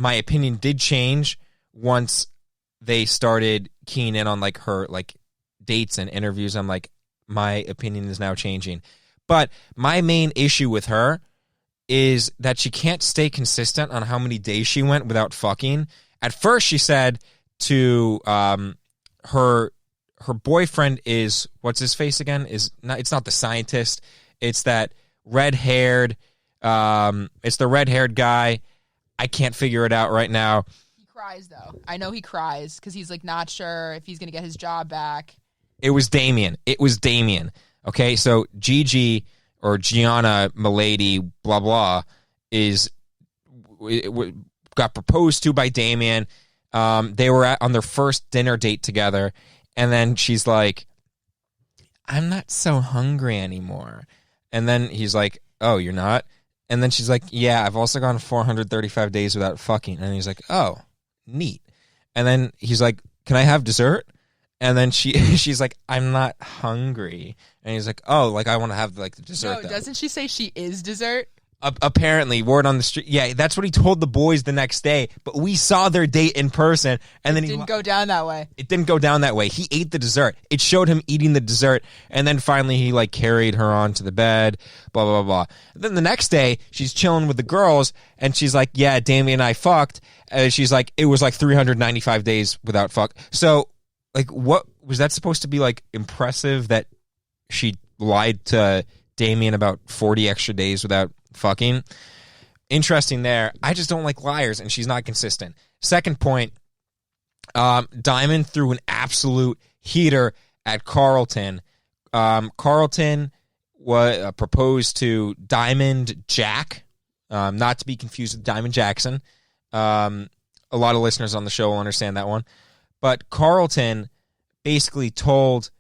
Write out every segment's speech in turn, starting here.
my opinion did change once they started keying in on like her like dates and interviews. I'm like, my opinion is now changing. But my main issue with her is that she can't stay consistent on how many days she went without fucking. At first, she said to her boyfriend is, what's his face again? It's not the scientist. It's that red-haired. It's the red-haired guy. I can't figure it out right now. He cries though. I know he cries because he's like not sure if he's gonna get his job back. It was Damien. Okay, so Gigi or Gianna Milady, blah blah, got proposed to by Damien. They were on their first dinner date together, and then she's like, "I'm not so hungry anymore." And then he's like, "Oh, you're not?" And then she's like, "Yeah, I've also gone 435 days without fucking." And he's like, "Oh, neat." And then he's like, "Can I have dessert?" And then she's like, "I'm not hungry." And he's like, "Oh, like I want to have like the dessert." No, doesn't she say she is dessert? Apparently, word on the street. Yeah, that's what he told the boys the next day. But we saw their date in person, and then it didn't go down that way. It didn't go down that way. He ate the dessert. It showed him eating the dessert, and then finally he like carried her onto the bed. Blah blah blah. Then the next day, she's chilling with the girls, and she's like, "Yeah, Damien and I fucked." She's like, "It was like 395 days without fuck." So, like, what was that supposed to be like impressive that she lied to Damien about 40 extra days without fucking? Interesting there. I just don't like liars, and she's not consistent. Second point, Diamond threw an absolute heater at Carlton. Carlton proposed to Diamond Jack, not to be confused with Diamond Jackson. A lot of listeners on the show will understand that one. But Carlton basically told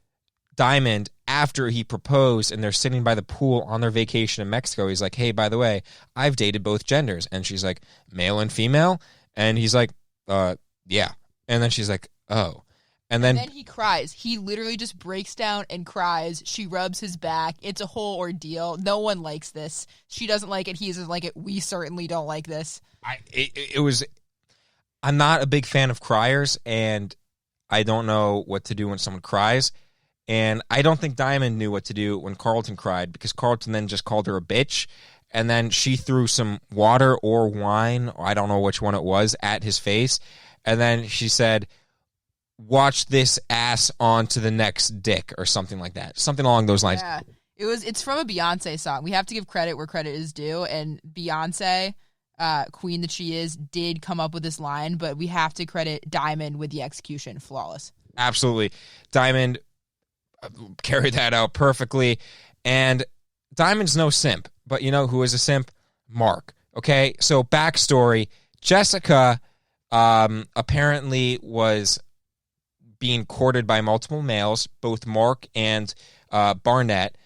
Diamond after he proposed, and they're sitting by the pool on their vacation in Mexico, he's like, "Hey, by the way, I've dated both genders." And she's like, "Male and female?" And he's like, "Yeah." And then she's like, "Oh." And then he cries. He literally just breaks down and cries. She rubs his back. It's a whole ordeal. No one likes this. She doesn't like it. He doesn't like it. We certainly don't like this. I'm not a big fan of criers, and I don't know what to do when someone cries. And I don't think Diamond knew what to do when Carlton cried, because Carlton then just called her a bitch. And then she threw some water or wine, or I don't know which one it was, at his face. And then she said, "Watch this ass on to the next dick," or something like that. Something along those lines. Yeah. It's from a Beyonce song. We have to give credit where credit is due. And Beyonce, queen that she is, did come up with this line, but we have to credit Diamond with the execution. Flawless. Absolutely. Diamond carried that out perfectly. And Diamond's no simp, but you know who is a simp? Mark. Okay, so backstory. Jessica apparently was being courted by multiple males, both Mark and Barnett.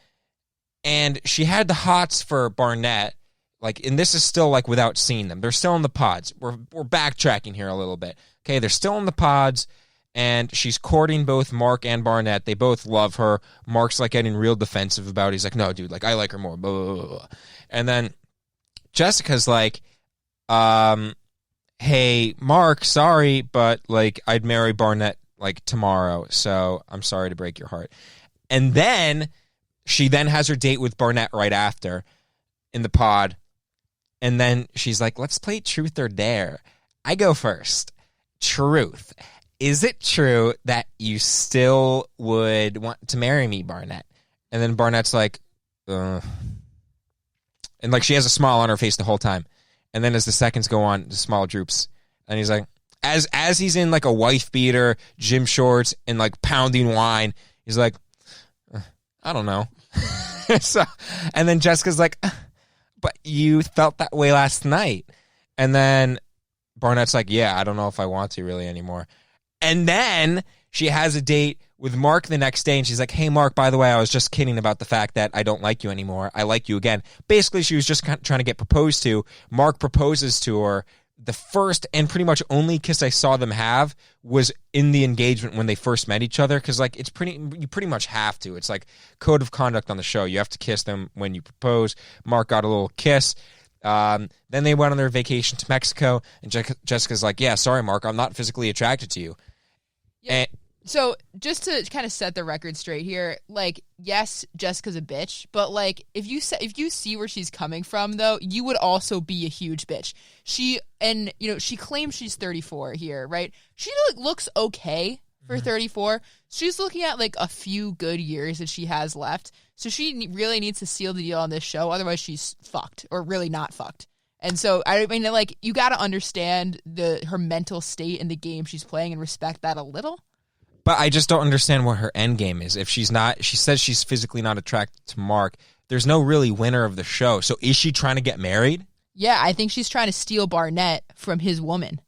And she had the hots for Barnett. Like, and this is still like without seeing them. They're still in the pods. We're backtracking here a little bit. Okay, they're still in the pods. And she's courting both Mark and Barnett. They both love her. Mark's like getting real defensive about it. He's like, "No, dude, like I like her more." Blah, blah, blah, blah. And then Jessica's like, "Hey, Mark, sorry, but like I'd marry Barnett like tomorrow. So I'm sorry to break your heart." And then she then has her date with Barnett right after in the pod. And then she's like, "Let's play truth or dare." I go first. Truth. Is it true that you still would want to marry me, Barnett? And then Barnett's like, and like she has a smile on her face the whole time. And then as the seconds go on, the smile droops. And he's like, as he's in like a wife beater, gym shorts, and like pounding wine, he's like, "I don't know." And then Jessica's like, "But you felt that way last night." And then Barnett's like, "Yeah, I don't know if I want to really anymore." And then she has a date with Mark the next day, and she's like, "Hey, Mark, by the way, I was just kidding about the fact that I don't like you anymore. I like you again." Basically, she was just trying to get proposed to. Mark proposes to her. The first and pretty much only kiss I saw them have was in the engagement when they first met each other, because like you pretty much have to. It's like code of conduct on the show. You have to kiss them when you propose. Mark got a little kiss. Then they went on their vacation to Mexico, and Jessica's like, yeah, sorry, Mark, I'm not physically attracted to you. Yeah. And So just to kind of set the record straight here, like, yes, Jessica's a bitch, but like if you see where she's coming from, though, you would also be a huge bitch. She claims she's 34 here, right? She looks okay for 34. She's looking at like a few good years that she has left, so she really needs to seal the deal on this show. Otherwise, she's fucked, or really not fucked. And so, I mean, like, you got to understand her mental state in the game she's playing and respect that a little. But I just don't understand what her end game is. If she says she's physically not attracted to Mark, there's no really winner of the show. So is she trying to get married? Yeah, I think she's trying to steal Barnett from his woman.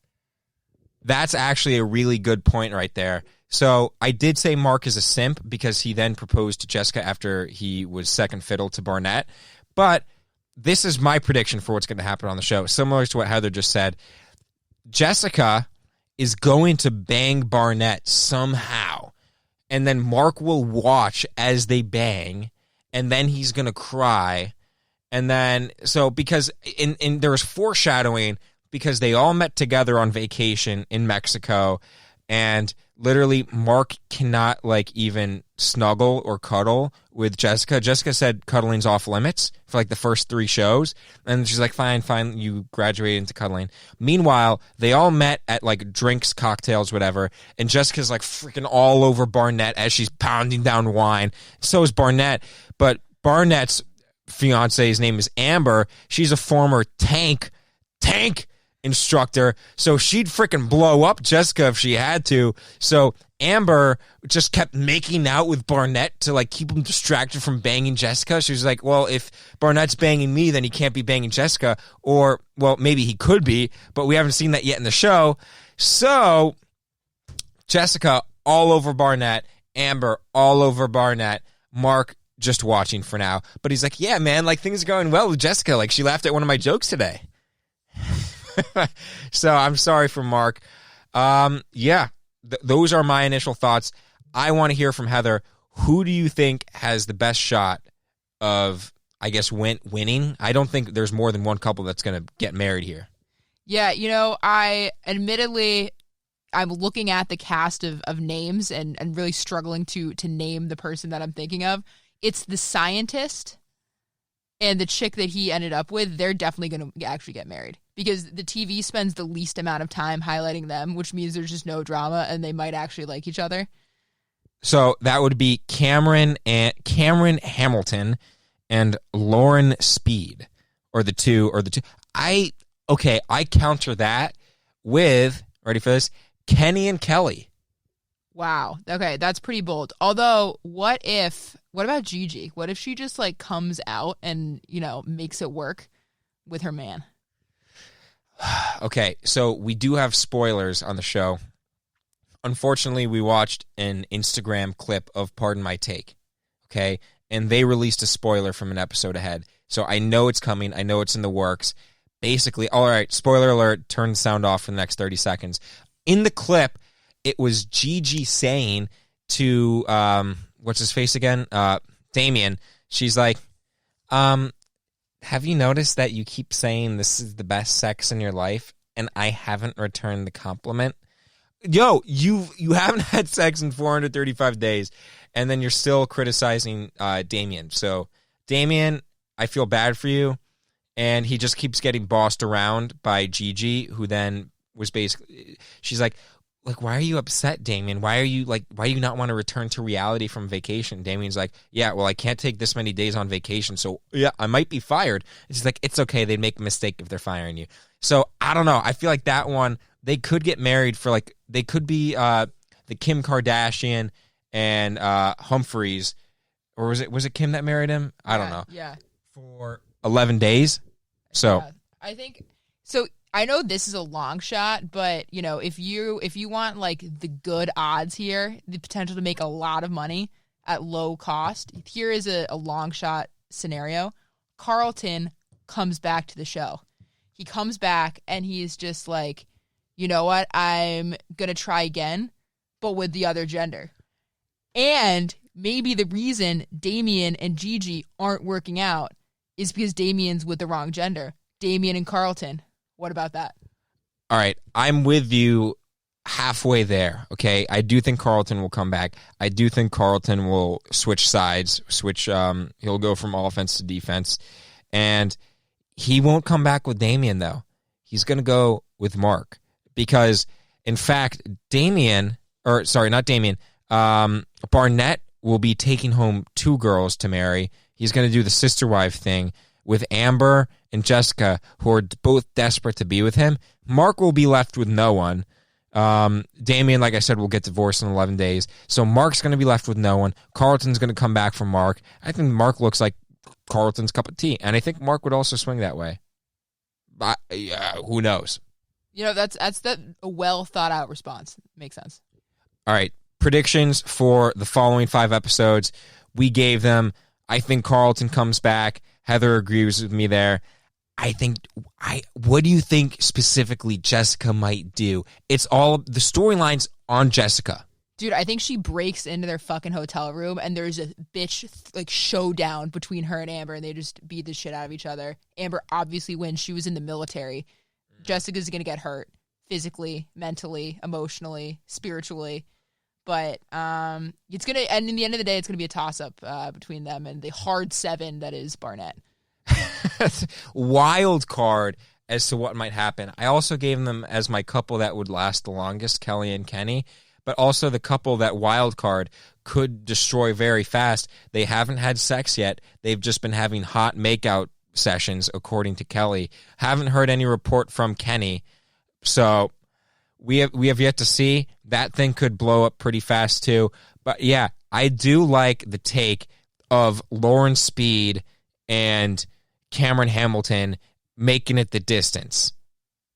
That's actually a really good point right there. So I did say Mark is a simp because he then proposed to Jessica after he was second fiddle to Barnett. But this is my prediction for what's going to happen on the show. Similar to what Heather just said, Jessica is going to bang Barnett somehow, and then Mark will watch as they bang, and then he's going to cry. And then, so because there was foreshadowing, because they all met together on vacation in Mexico, and literally Mark cannot like even snuggle or cuddle with Jessica. Jessica said cuddling's off limits for like the first 3 shows, and she's like, fine, you graduated into cuddling. Meanwhile, they all met at like drinks, cocktails, whatever, and Jessica's like freaking all over Barnett as she's pounding down wine. So is Barnett, but Barnett's fiance's name is Amber. She's a former tank instructor, so she'd freaking blow up Jessica if she had to. So Amber just kept making out with Barnett to like keep him distracted from banging Jessica. She was like, well, if Barnett's banging me, then he can't be banging Jessica. Or, well, maybe he could be, but we haven't seen that yet in the show. So Jessica all over Barnett, Amber all over Barnett, Mark just watching for now. But he's like, yeah, man, like things are going well with Jessica. Like she laughed at one of my jokes today. So I'm sorry for Mark. Those are my initial thoughts. I want to hear from Heather. Who do you think has the best shot of, I guess, winning? I don't think there's more than one couple that's going to get married here. Yeah, I'm looking at the cast of names and really struggling to name the person that I'm thinking of. It's the scientist and the chick that he ended up with. They're definitely going to actually get married, because the TV spends the least amount of time highlighting them, which means there's just no drama and they might actually like each other. So that would be Cameron Hamilton and Lauren Speed, or the two. I counter that with, ready for this, Kenny and Kelly. Wow. Okay, that's pretty bold. Although, what about Gigi? What if she just like comes out and, makes it work with her man? Okay, so we do have spoilers on the show. Unfortunately, we watched an Instagram clip of Pardon My Take, okay? And they released a spoiler from an episode ahead. So I know it's coming. I know it's in the works. Basically, all right, spoiler alert, turn the sound off for the next 30 seconds. In the clip, it was Gigi saying to, what's his face again? Damien. She's like, have you noticed that you keep saying this is the best sex in your life and I haven't returned the compliment? Yo, you haven't had sex in 435 days and then you're still criticizing Damien. So, Damien, I feel bad for you. And he just keeps getting bossed around by Gigi, who then was basically, she's like, why are you upset, Damien? Why do you not want to return to reality from vacation? Damien's like, yeah, well, I can't take this many days on vacation, so yeah, I might be fired. And she's like, it's okay. They'd make a mistake if they're firing you. So I don't know. I feel like that one, they could get married for they could be the Kim Kardashian and Humphreys, or was it Kim that married him? I don't know. Yeah. For 11 days. So yeah, I think so. I know this is a long shot, but if you want like the good odds here, the potential to make a lot of money at low cost, here is a long shot scenario. Carlton comes back to the show. He comes back and he's just like, you know what? I'm going to try again, but with the other gender. And maybe the reason Damien and Gigi aren't working out is because Damien's with the wrong gender. Damian and Carlton. What about that? All right, I'm with you halfway there, okay? I do think Carlton will come back. I do think Carlton will switch sides, he'll go from offense to defense. And he won't come back with Damian, though. He's going to go with Mark. Because, in fact, Barnett will be taking home 2 girls to marry. He's going to do the sister wife thing with Amber and Jessica, who are both desperate to be with him. Mark will be left with no one. Damian, like I said, will get divorced in 11 days. So Mark's going to be left with no one. Carlton's going to come back from Mark. I think Mark looks like Carlton's cup of tea. And I think Mark would also swing that way. But, who knows? That's a well thought out response. Makes sense. All right. Predictions for the following 5 episodes. We gave them. I think Carlton comes back. Heather agrees with me there. What do you think specifically Jessica might do? It's all the storylines on Jessica. Dude, I think she breaks into their fucking hotel room and there's a bitch showdown between her and Amber and they just beat the shit out of each other. Amber obviously wins. She was in the military. Jessica's going to get hurt physically, mentally, emotionally, spiritually. But it's going to, and in the end of the day, it's going to be a toss-up between them and the hard 7 that is Barnett. Wild card as to what might happen. I also gave them as my couple that would last the longest, Kelly and Kenny, but also the couple that wild card could destroy very fast. They haven't had sex yet. They've just been having hot makeout sessions, according to Kelly. Haven't heard any report from Kenny. So we have yet to see. That thing could blow up pretty fast too. But yeah, I do like the take of Lauren Speed and Cameron Hamilton making it the distance.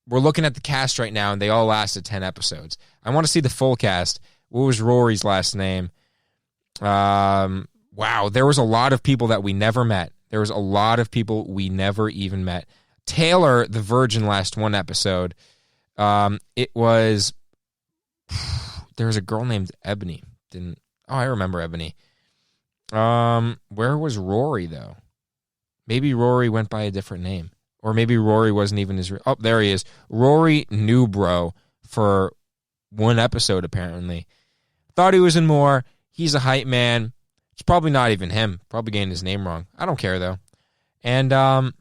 We're looking at the cast right now, and they all lasted 10 episodes. I want to see the full cast. What was Rory's last name? Wow, there was a lot of people that we never met. There was a lot of people we never even met. Taylor, the virgin, last 1 episode. It was... There was a girl named Ebony. I remember Ebony. Where was Rory, though? Maybe Rory went by a different name. Or maybe Rory wasn't even his... Oh, there he is. Rory Newbro for 1 episode, apparently. Thought he was in more. He's a hype man. It's probably not even him. Probably getting his name wrong. I don't care, though. And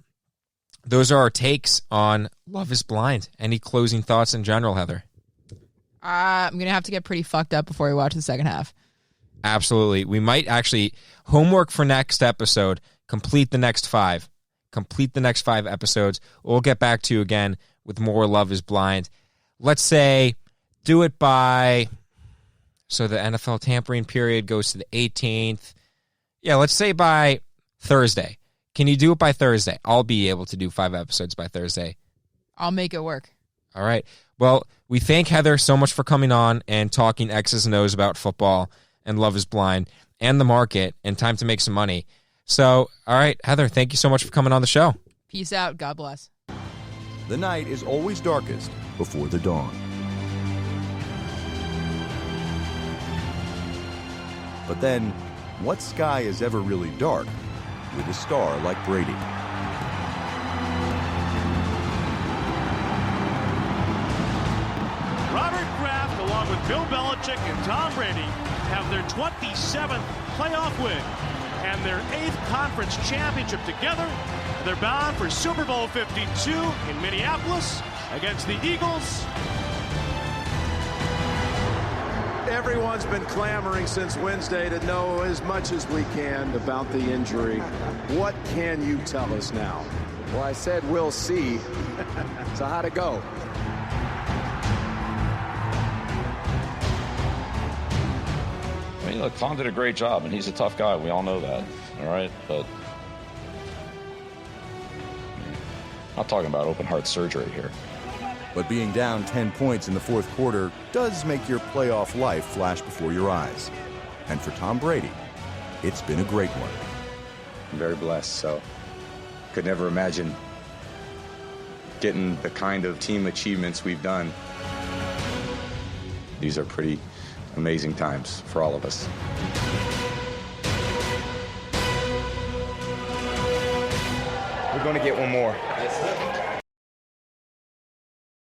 those are our takes on Love is Blind. Any closing thoughts in general, Heather? I'm going to have to get pretty fucked up before we watch the second half. Absolutely. We might actually... Homework for next episode... Complete the next 5. Complete the next 5 episodes. We'll get back to you again with more Love is Blind. Let's say do it by... So the NFL Tampering Period goes to the 18th. Yeah, let's say by Thursday. Can you do it by Thursday? I'll be able to do 5 episodes by Thursday. I'll make it work. All right. Well, we thank Heather so much for coming on and talking X's and O's about football and Love is Blind and the market and time to make some money. So, all right, Heather, thank you so much for coming on the show. Peace out. God bless. The night is always darkest before the dawn. But then, what sky is ever really dark with a star like Brady? Robert Kraft, along with Bill Belichick and Tom Brady, have their 27th playoff win and their 8th conference championship together. They're bound for Super Bowl 52 in Minneapolis against the Eagles. Everyone's been clamoring since Wednesday to know as much as we can about the injury. What can you tell us now? Well, I said we'll see. So how'd it go? I mean, look, Tom did a great job, and he's a tough guy. We all know that, all right? But I'm not talking about open-heart surgery here. But being down 10 points in the fourth quarter does make your playoff life flash before your eyes. And for Tom Brady, it's been a great one. I'm very blessed, so could never imagine getting the kind of team achievements we've done. These are pretty amazing times for all of us. We're going to get one more.